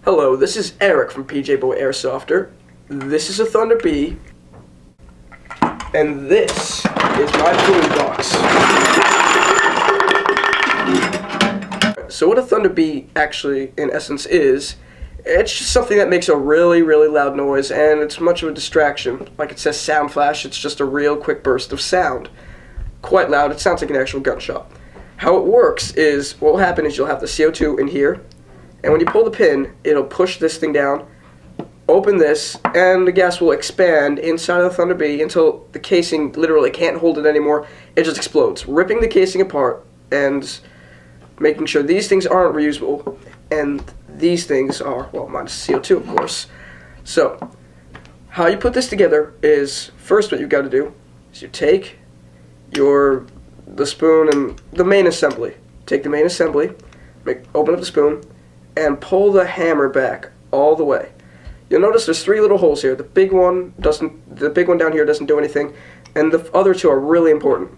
Hello, this is Eric from PJ Boy Airsofter. This is a Thunder B, and this is my boom box. So what a Thunder B actually, in essence, is, it's just something that makes a really, really loud noise, and it's much of a distraction. Like it says sound flash, it's just a real quick burst of sound. Quite loud, it sounds like an actual gunshot. How it works is, what will happen is you'll have the CO2 in here, and when you pull the pin, it'll push this thing down, open this, and the gas will expand inside of the Thunder B until the casing literally can't hold it anymore. It just explodes, ripping the casing apart and making sure these things aren't reusable, and these things are, well, minus CO2, of course. So, how you put this together is, first what you've got to do is you take the spoon and the main assembly. Take the main assembly, open up the spoon, and pull the hammer back all the way. You'll notice there's 3 little holes here. The big one down here doesn't do anything, and the other 2 are really important.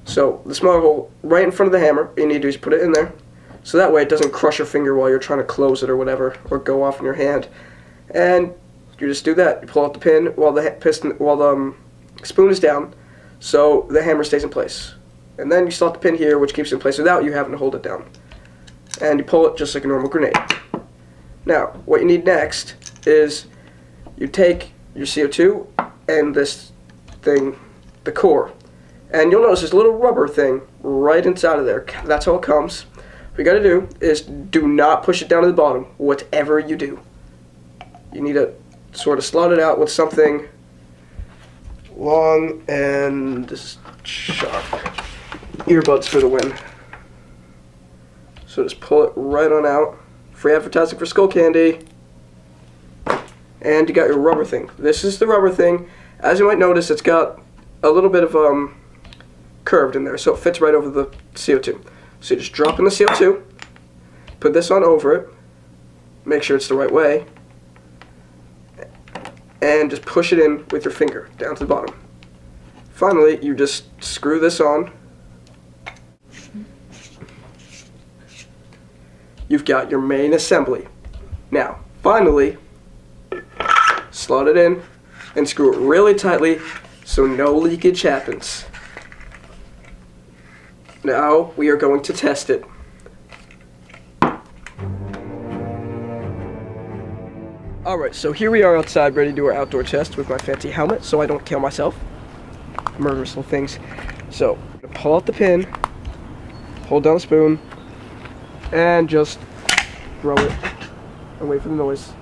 So the smaller hole right in front of the hammer, what you need to do is put it in there, so that way it doesn't crush your finger while you're trying to close it or whatever, or go off in your hand. And you just do that. You pull out the pin while the spoon is down, so the hammer stays in place. And then you slot the pin here, which keeps it in place without you having to hold it down. And you pull it just like a normal grenade. Now, what you need next is you take your CO2 and this thing, the core, and you'll notice this little rubber thing right inside of there. That's how it comes. What you gotta do is do not push it down to the bottom, whatever you do. You need to sort of slot it out with something long and sharp. Earbuds for the win. So just pull it right on out. Free advertising for Skull Candy. And you got your rubber thing. This is the rubber thing. As you might notice, it's got a little bit of curved in there, so it fits right over the CO2. So you just drop in the CO2, put this on over it, make sure it's the right way, and just push it in with your finger down to the bottom. Finally, you just screw this on. You've got your main assembly. Now, finally, slot it in and screw it really tightly so no leakage happens. Now, we are going to test it. Alright, so here we are outside ready to do our outdoor test with my fancy helmet so I don't kill myself. Murderous little things. So, I'm going to pull out the pin, hold down the spoon, and just throw it and wait for the noise.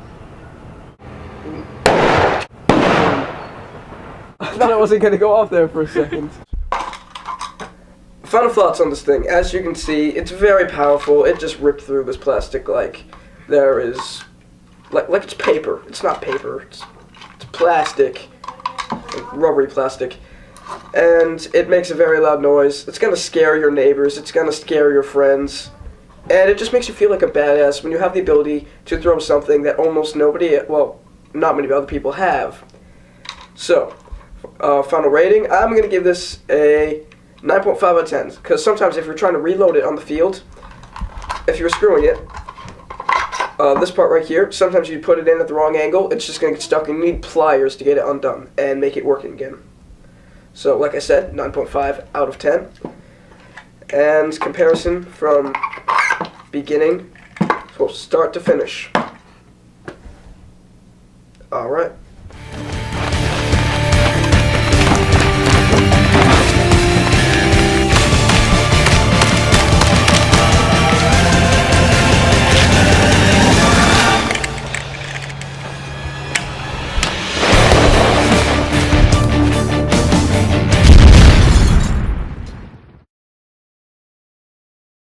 I thought it wasn't going to go off there for a second. Final thoughts on this thing. As you can see, it's very powerful. It just ripped through this plastic like there is, like it's paper. It's not paper. It's plastic, like rubbery plastic. And it makes a very loud noise. It's going to scare your neighbors. It's going to scare your friends. And it just makes you feel like a badass when you have the ability to throw something that almost nobody, well, not many other people have. So, final rating, I'm going to give this a 9.5 out of 10. Because sometimes if you're trying to reload it on the field, if you're screwing it, this part right here, sometimes you put it in at the wrong angle, it's just going to get stuck and you need pliers to get it undone and make it working again. So, like I said, 9.5 out of 10. And comparison from beginning, so start to finish.